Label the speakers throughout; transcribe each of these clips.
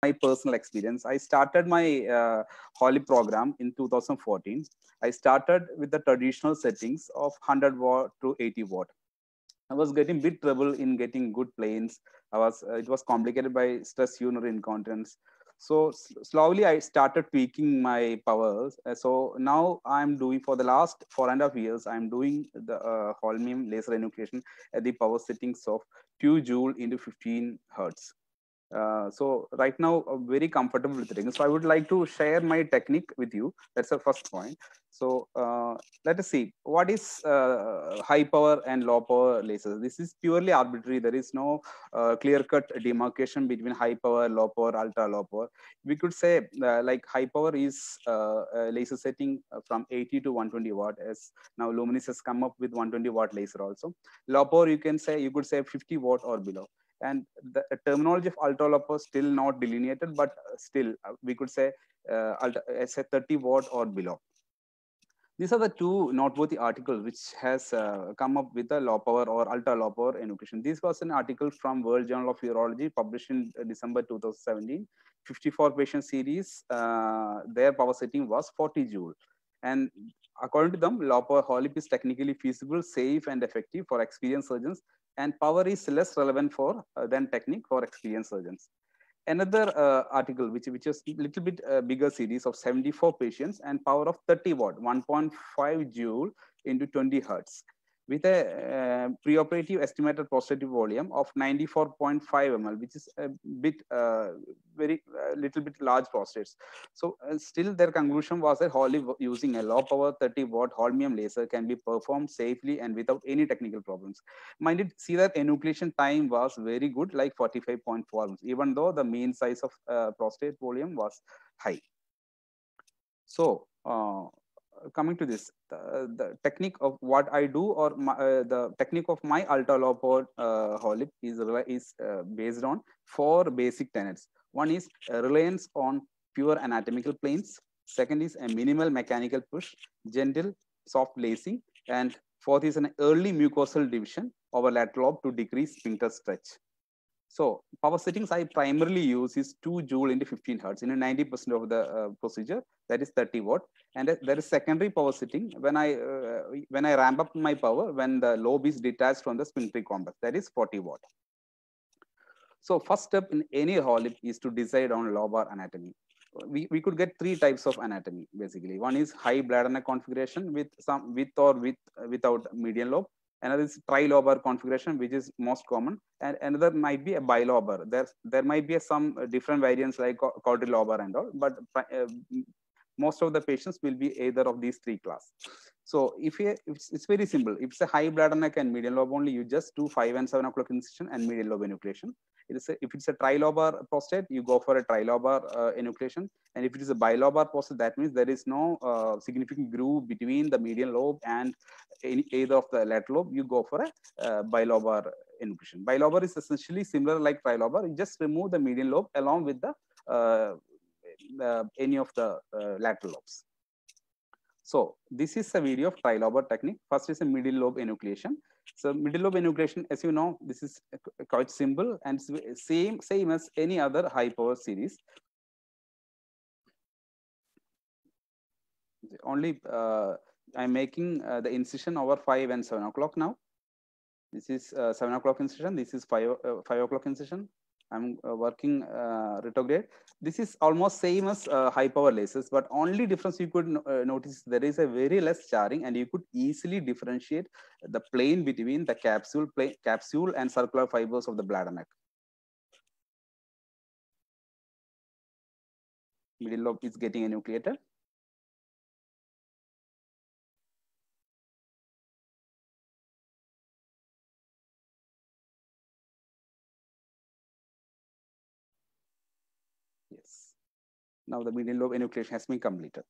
Speaker 1: my personal experience. I started my Holly program in 2014. I started with the traditional settings of 100 watt to 80 watt. I was getting bit trouble in getting good planes. It was complicated by stress urinary incontinence. So slowly I started tweaking my powers. So now I'm doing, for the last 4.5 years, I'm doing the Holmium laser enucleation at the power settings of 2 joule into 15 hertz. So right now, I'm very comfortable with it. So I would like to share my technique with you. That's the first point. So let us see what is high power and low power lasers. This is purely arbitrary. There is no clear cut demarcation between high power, low power, ultra low power. We could say like high power is a laser setting from 80 to 120 watt, as now Luminis has come up with 120 watt laser also. Low power, you could say 50 watt or below. And the terminology of ultra low power still not delineated, but still we could say say 30 watt or below. These are the two noteworthy articles which has come up with the low power or ultra low power enucleation. This was an article from World Journal of Urology published in December 2017. 54 patient series, their power setting was 40 joule. And according to them, low power HOLIP is technically feasible, safe, and effective for experienced surgeons, and power is less relevant for than technique for experienced surgeons. Another article which is a little bit bigger series of 74 patients and power of 30 watt, 1.5 joule into 20 hertz, with a preoperative estimated prostatic volume of 94.5 ml, which is a bit very little bit large prostates. So still their conclusion was that wholly using a low power 30 watt holmium laser can be performed safely and without any technical problems. Mind it, see that enucleation time was very good, like 45.4 months, even though the mean size of prostate volume was high. So coming to this, the technique of what I do, or the technique of my ultra low power HOLIP is based on four basic tenets. One is reliance on pure anatomical planes. Second is a minimal mechanical push, gentle soft lacing, and fourth is an early mucosal division over lateral lobe to decrease sphincter stretch. So power settings I primarily use is 2 joule into 15 hertz in 90% of the procedure, that is 30 watt. And there is secondary power setting when I ramp up my power when the lobe is detached from the sphincter complex, that is 40 watt. So first step in any HOLIP is to decide on lobar anatomy. We could get three types of anatomy basically. One is high bladder neck configuration with without median lobe. Another is trilobar configuration, which is most common, and another might be a bilobar. There might be some different variants like quadrilobar and all, but most of the patients will be either of these three class. So it's very simple. If it's a high bladder neck and median lobe only, you just do 5 and 7 o'clock incision and median lobe enucleation. If it's a trilobar prostate, you go for a trilobar enucleation. And if it is a bilobar prostate, that means there is no significant groove between the median lobe and either of the lateral lobe. You go for a bilobar enucleation. Bilobar is essentially similar like trilobar. You just remove the median lobe along with the any of the lateral lobes. So this is a video of trilobar technique. First is a middle lobe enucleation. So middle lobe enucleation, as you know, this is quite simple and same as any other high power series. Only I'm making the incision over 5 and 7 o'clock now. This is 7 o'clock incision. This is 5 o'clock incision. I'm working retrograde. This is almost same as high power lasers, but only difference you could notice there is a very less charring, and you could easily differentiate the plane between the capsule and circular fibers of the bladder neck. Middle lobe is getting enucleated. Yes. Now the middle lobe enucleation has been completed.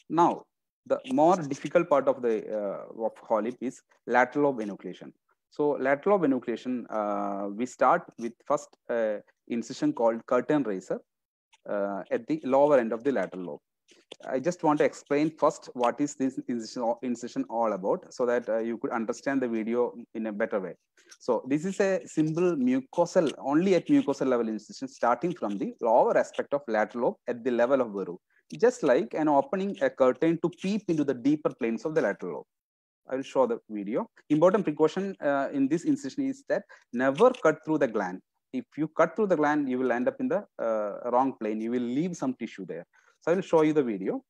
Speaker 1: Now, the more difficult part of the of HOLIP is lateral lobe enucleation. So lateral lobe enucleation, we start with first incision called curtain raiser at the lower end of the lateral lobe. I just want to explain first what is this incision all about, so that you could understand the video in a better way. So this is a simple mucosal, only at mucosal level incision, starting from the lower aspect of lateral lobe at the level of Veru, just like an opening a curtain to peep into the deeper planes of the lateral lobe. I will show the video. Important precaution in this incision is that never cut through the gland. If you cut through the gland, you will end up in the wrong plane. You will leave some tissue there. So I will show you the video.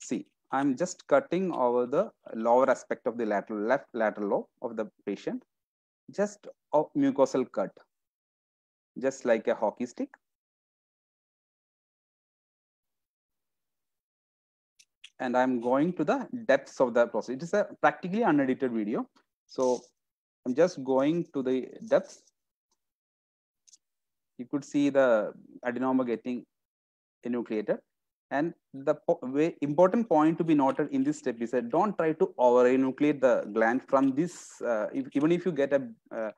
Speaker 1: See, I'm just cutting over the lower aspect of the left lateral lobe of the patient. Just a mucosal cut, just like a hockey stick. And I'm going to the depths of the process. It is a practically unedited video. So I'm just going to the depths. You could see the adenoma getting enucleated. And the important point to be noted in this step is that don't try to over enucleate the gland from this, even if you get a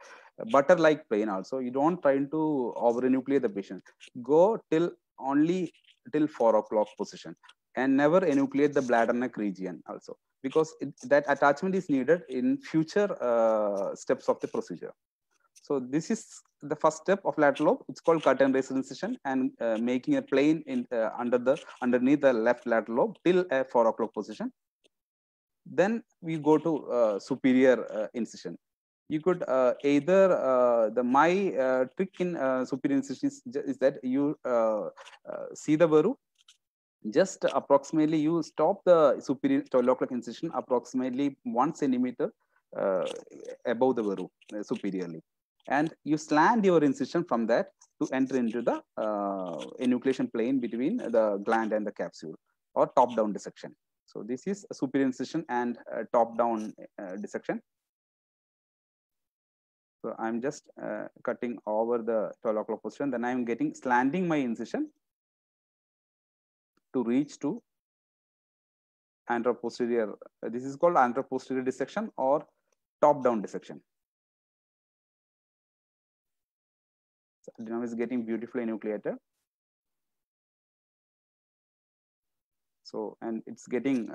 Speaker 1: butter-like plane also, you don't try to over enucleate the patient. Go only till 4 o'clock position, and never enucleate the bladder neck region also, because that attachment is needed in future steps of the procedure. So this is the first step of lateral lobe. It's called curtain raiser incision, and making a plane in underneath the left lateral lobe till a 4 o'clock position. Then we go to superior incision. You could either my trick in superior incision is that you see the Veru. Just approximately, you stop the superior local incision approximately 1 centimeter above the Veru superiorly, and you slant your incision from that to enter into the enucleation plane between the gland and the capsule, or top-down dissection. So this is a superior incision and top-down dissection. So I'm just cutting over the 12 o'clock position. Then I'm slanting my incision to reach to anteroposterior. This is called anteroposterior dissection or top-down dissection. So adenoma is getting beautifully enucleated. So, and it's getting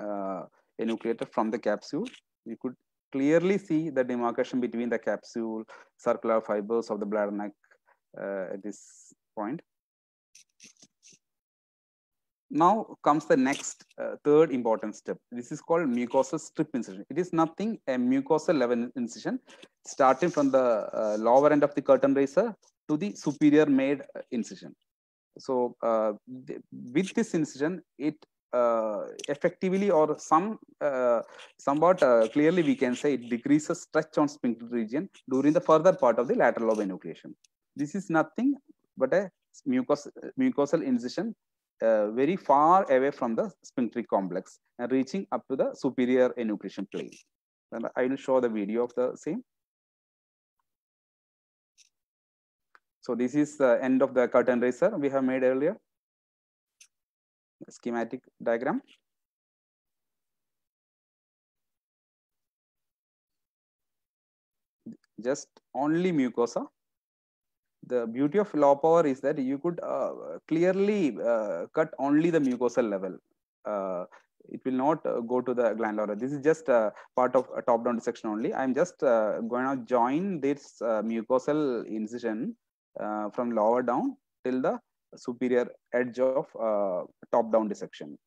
Speaker 1: enucleated from the capsule. You could clearly see the demarcation between the capsule, circular fibers of the bladder neck at this point. Now comes the next third important step. This is called mucosal strip incision. It is nothing a mucosal level incision, starting from the lower end of the curtain raiser to the superior made incision. So with this incision, it effectively or somewhat clearly we can say it decreases stretch on sphincter region during the further part of the lateral lobe enucleation. This is nothing but a mucosal incision very far away from the sphincteric complex and reaching up to the superior enucleation plane. And I will show the video of the same. So this is the end of the curtain raiser we have made earlier. Schematic diagram. Just only mucosa. The beauty of low power is that you could clearly cut only the mucosal level. It will not go to the glandular. This is just part of a top-down dissection only. I'm just going to join this mucosal incision from lower down till the superior edge of top-down dissection.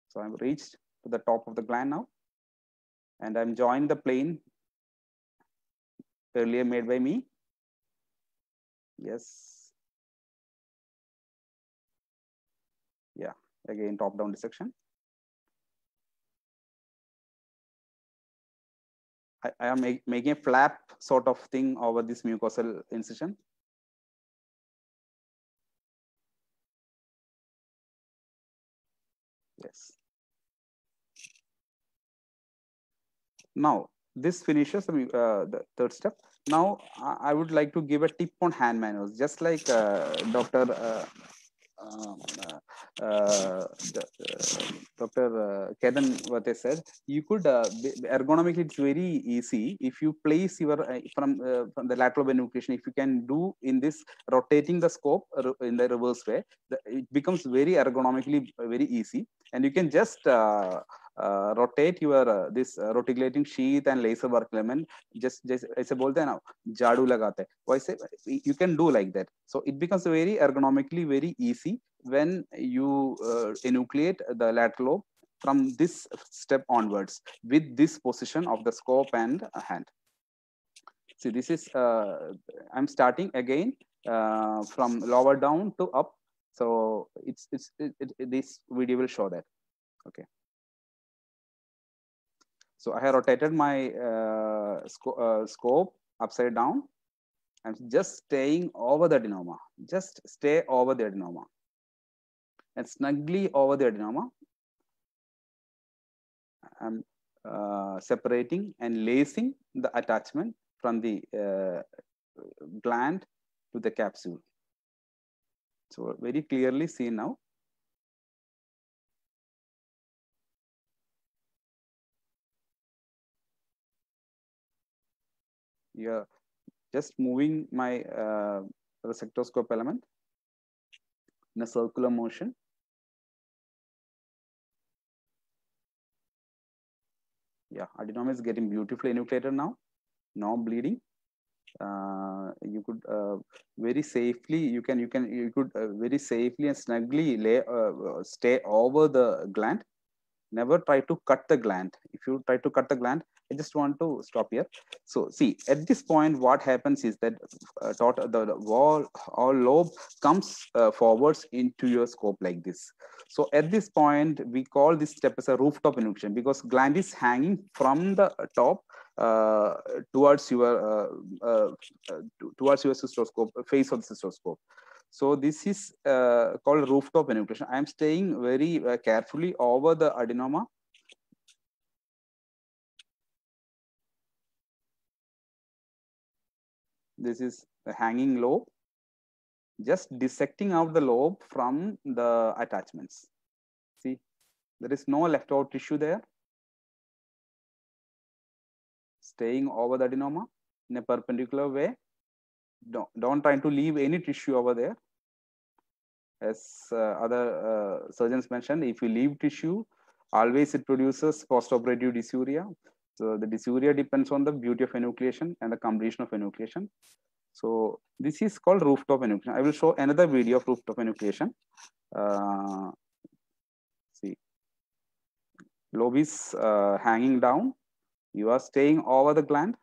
Speaker 1: So I've reached to the top of the gland now, and I'm joined the plane earlier made by me. Yes. Yeah, again top-down dissection. I am making a flap sort of thing over this mucosal incision. Yes. Now this finishes the third step. Now I would like to give a tip on hand manuals, just like Dr. Dr. Kedan, what I said, you could ergonomically, it's very easy if you place your from the lateral enucleation. If you can do in this rotating the scope in the reverse way, it becomes very ergonomically very easy, and you can just rotate your this roticulating sheath and laser work element. Just ऐसे बोलते हैं ना, झाड़ू लगाते हैं, वैसे you can do like that. So it becomes very ergonomically very easy when you enucleate the lateral lobe from this step onwards with this position of the scope and hand. See, this is I'm starting again from lower down to up. So this video will show that. Okay. So I have rotated my scope upside down. I'm just staying over the adenoma. Just stay over the adenoma and snugly over the adenoma. I'm separating and lacing the attachment from the gland to the capsule. So very clearly seen now. Yeah, just moving my resectoscope element in a circular motion. Yeah, adenoma is getting beautifully enucleated now. No bleeding. You could very safely you could very safely and snugly stay over the gland. Never try to cut the gland. If you try to cut the gland, I just want to stop here. So see, at this point what happens is that the wall or lobe comes forwards into your scope like this. So at this point we call this step as a rooftop enucleation, because gland is hanging from the top uh, towards your towards your cystoscope, face of the cystoscope. So this is called rooftop enucleation. I am staying very carefully over the adenoma. This is the hanging lobe. Just dissecting out the lobe from the attachments. See, there is no leftover tissue there. Staying over the adenoma in a perpendicular way. Don't try to leave any tissue over there. As other surgeons mentioned, if you leave tissue, always it produces postoperative dysuria. So the dysuria depends on the beauty of enucleation and the completion of enucleation. So this is called rooftop enucleation. I will show another video of rooftop enucleation. See, lobe is hanging down. You are staying over the gland.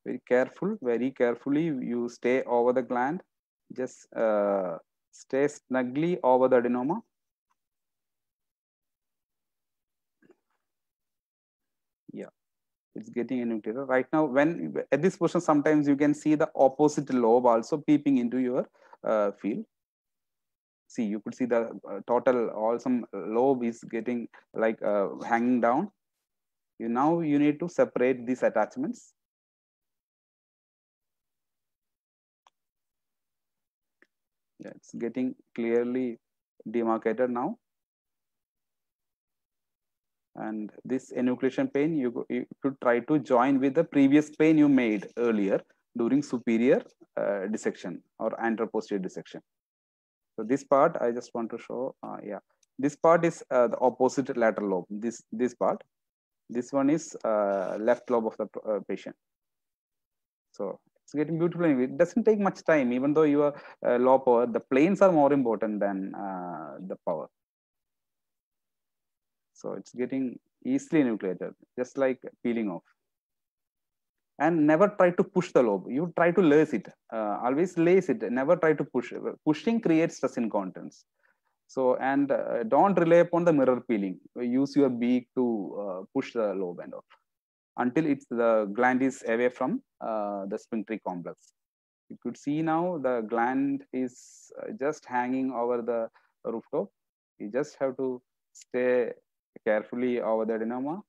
Speaker 1: Very carefully, you stay over the gland. Just stay snugly over the adenoma. Yeah, it's getting enucleated. Right now, when at this position, sometimes you can see the opposite lobe also peeping into your field. See, you could see the total, all some lobe is getting like hanging down. Now you need to separate these attachments. Yeah, it's getting clearly demarcated now. And this enucleation pane, you could try to join with the previous pane you made earlier during superior dissection or anteroposterior dissection. So this part I just want to show. Yeah, this part is the opposite lateral lobe. This part, this one is left lobe of the patient. So it's getting beautifully. It doesn't take much time, even though you are low power. The planes are more important than the power. So it's getting easily enucleated, just like peeling off. And never try to push the lobe. You try to lace it. Always lace it. Never try to push. Pushing creates stress incontinence. So, and don't rely upon the mirror peeling. Use your beak to push the lobe and off until the gland is away from the sphincteric complex. You could see now the gland is just hanging over the rooftop. You just have to stay carefully over the adenoma.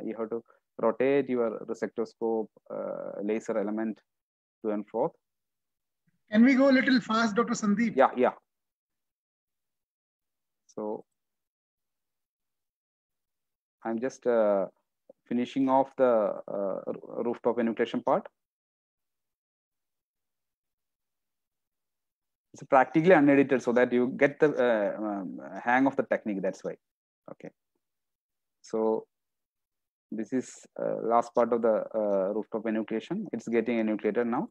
Speaker 1: You have to rotate your resectoscope laser element to and forth.
Speaker 2: Can we go a little fast, Dr. Sandeep?
Speaker 1: Yeah. So I'm just finishing off the rooftop enucleation part. It's practically unedited so that you get the hang of the technique. That's why. Okay. So this is last part of the rooftop enucleation. It's getting enucleated now.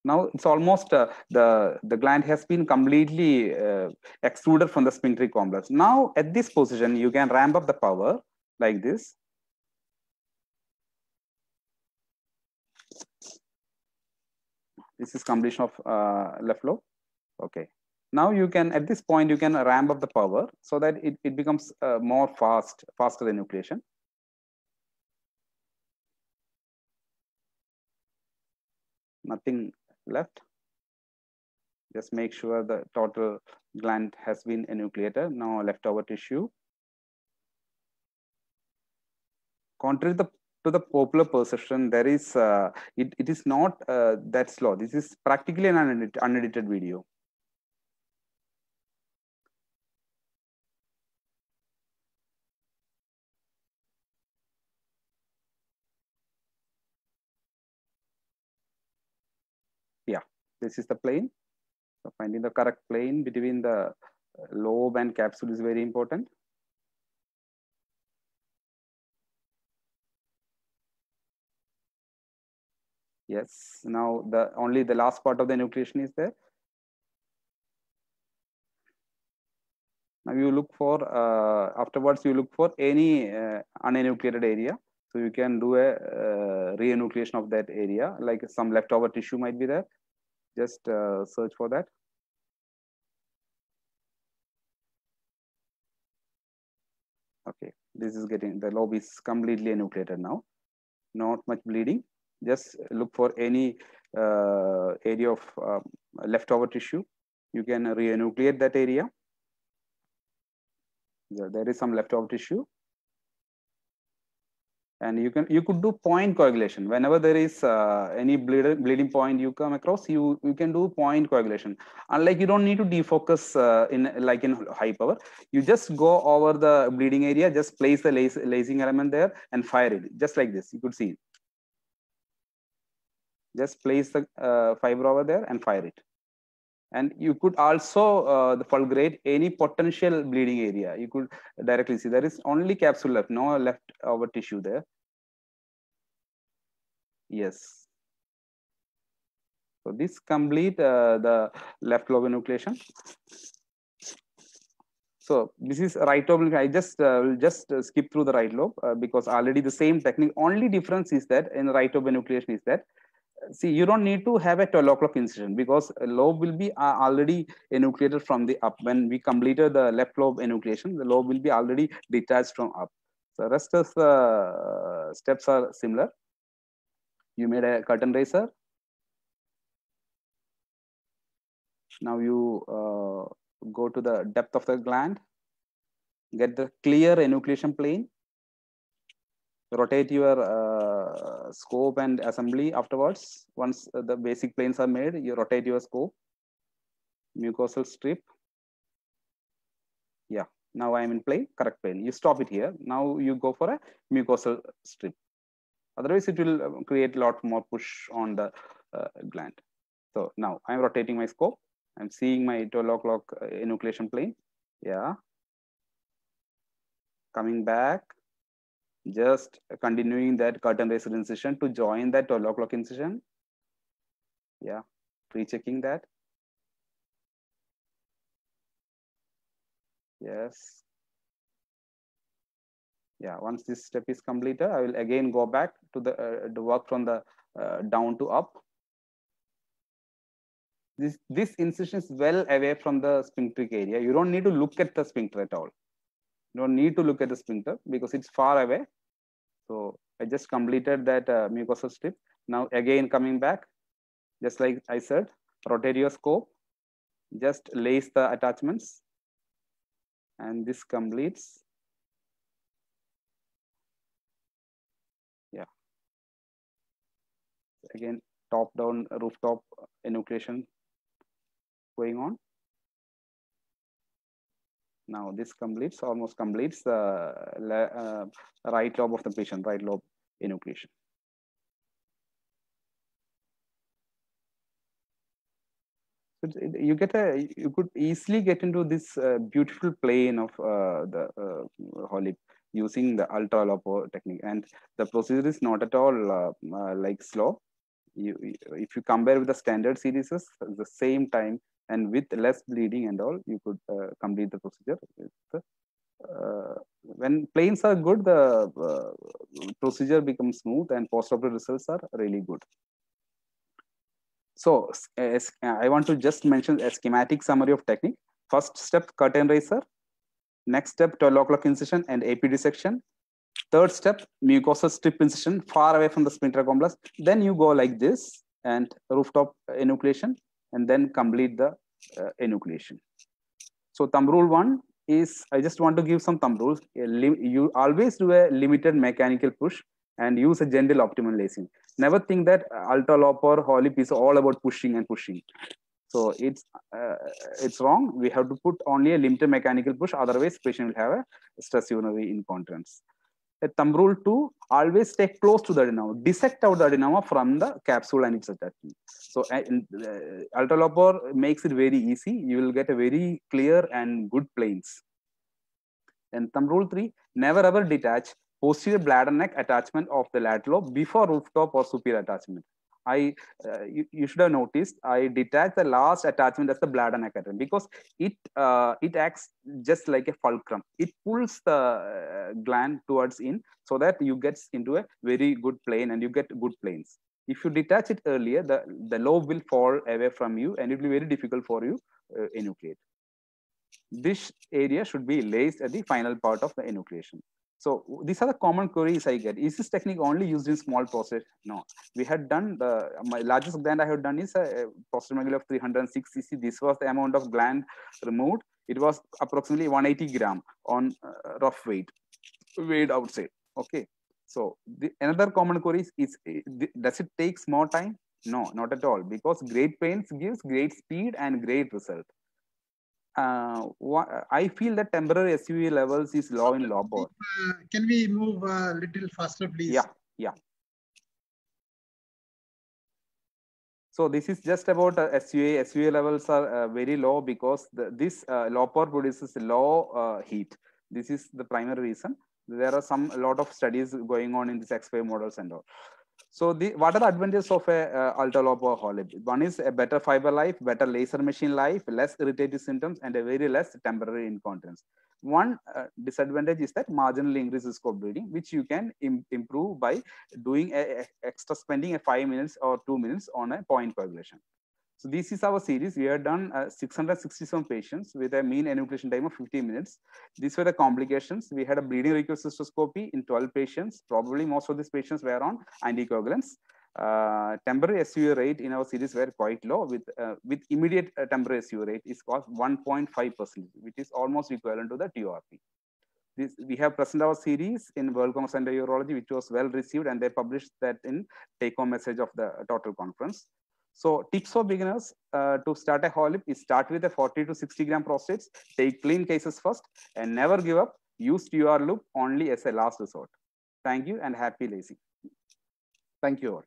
Speaker 1: Now it's almost the gland has been completely extruded from the sphincteric complex. Now at this position, you can ramp up the power like this. This is completion of left lobe. Okay. Now you can, at this point, you can ramp up the power so that it becomes more faster enucleation. Nothing left. Just make sure the total gland has been enucleated. Now leftover tissue. Contrary to the popular perception, there is it is not that slow. This is practically an unedited video. Yeah, this is the plane. So finding the correct plane between the lobe and capsule is very important. Yes, now only the last part of the enucleation is there. Now you look for afterwards you look for any unenucleated area. So you can do a re-enucleation of that area, like some leftover tissue might be there. Just search for that. Okay, this is getting, the lobe is completely enucleated now. Not much bleeding. Just look for any area of leftover tissue. You can re-enucleate that area. There is some leftover tissue. And you could do point coagulation whenever there is any bleeding point you come across. You can do point coagulation. Unlike, you don't need to defocus in high power. You just go over the bleeding area, just place the lacing element there and fire it, just like this. You could see it. Just place the fiber over there and fire it. And you could also fulgurate any potential bleeding area. You could directly see there is only capsule left, no left over tissue there. Yes. So this complete the left lobe enucleation. So this is right lobe. I just will just skip through the right lobe because already the same technique. Only difference is that in right lobe enucleation is that, see, you don't need to have a 12 o'clock incision because lobe will be already enucleated from the up. When we completed the left lobe enucleation, the lobe will be already detached from up. So rest of the steps are similar. You made a curtain raiser. Now you go to the depth of the gland, get the clear enucleation plane, rotate your scope and assembly afterwards. Once the basic planes are made, you rotate your scope, mucosal strip. Yeah, now I am in plane, correct plane. You stop it here. Now you go for a mucosal strip. Otherwise, it will create a lot more push on the gland. So now I'm rotating my scope. I'm seeing my 12 o'clock enucleation plane. Yeah. Coming back, just continuing that curtain raiser incision to join that 12 o'clock incision. Yeah, rechecking that. Yes. Yeah, once this step is completed, I will again go back to the work from the down to up. This incision is well away from the sphincteric area. You don't need to look at the sphincter at all. You don't need to look at the sphincter because it's far away. So I just completed that mucosal strip. Now again coming back, just like I said, rotate your scope, just lace the attachments, and this completes. Yeah. Again, top down rooftop enucleation going on. Now this completes, almost completes the right lobe of the patient, right lobe enucleation. You could easily get into this beautiful plane of the Holip using the ultra low technique, and the procedure is not at all like slow. If you compare with the standard series, the same time and with less bleeding and all, you could complete the procedure. When planes are good, the procedure becomes smooth and post-operative results are really good. So I want to just mention a schematic summary of technique. First step, curtain raiser. Next step, 12 o'clock incision and AP dissection. Third step, mucosal strip incision far away from the sphincter complex. Then you go like this and rooftop enucleation, and then complete the enucleation. So thumb rule 1 is, I just want to give some thumb rules. You always do a limited mechanical push and use a gentle optimal lacing. Never think that ultra loop or Holip is all about pushing and pushing. So it's wrong. We have to put only a limited mechanical push. Otherwise, patient will have a stress urinary incontinence. Thumb rule 2, always stay close to the adenoma. Dissect out the adenoma from the capsule and its attachment. So ultraloper makes it very easy. You will get a very clear and good planes. And thumb rule 3, never ever detach posterior bladder neck attachment of the lateral lobe before rooftop or superior attachment. You should have noticed I detach the last attachment as the bladder neck attachment because it acts just like a fulcrum. It pulls the gland towards in so that you get into a very good plane and you get good planes. If you detach it earlier, the lobe will fall away from you and it will be very difficult for you enucleate. This area should be laced at the final part of the enucleation. So these are the common queries I get. Is this technique only used in small prostate? No. We had done my largest gland I have done is a prostatemegaly of 306 cc. This was the amount of gland removed. It was approximately 180 gram on rough weight, weighed outside. Okay. So another common query is does it take more time? No, not at all, because great pains gives great speed and great result. I feel that temporary SUV levels is low in low power.
Speaker 2: Can we move a little faster, please?
Speaker 1: Yeah. So this is just about SUA. SUA levels are very low because this low power produces low heat. This is the primary reason. There are a lot of studies going on in these X5 models and all. So what are the advantages of a ultra low power Holip? One is a better fiber life, better laser machine life, less irritative symptoms, and a very less temporary incontinence. One disadvantage is that marginally increased risk of bleeding, which you can improve by doing extra spending 5 minutes or 2 minutes on a point coagulation. So this is our series. We have done 667 patients with a mean enucleation time of 15 minutes. These were the complications. We had a bleeding cystoscopy in 12 patients. Probably most of these patients were on anticoagulants. Temporary SUA rate in our series were quite low. With immediate temporary SUA rate is 1.5%, which is almost equivalent to the TORP. We have presented our series in World Congress of Urology, which was well received, and they published that in take-home message of the total conference. So tips for beginners to start a Holip is start with a 40 to 60 gram prostates, take clean cases first, and never give up. Use TUR loop only as a last resort. Thank you and happy lacing. Thank you all.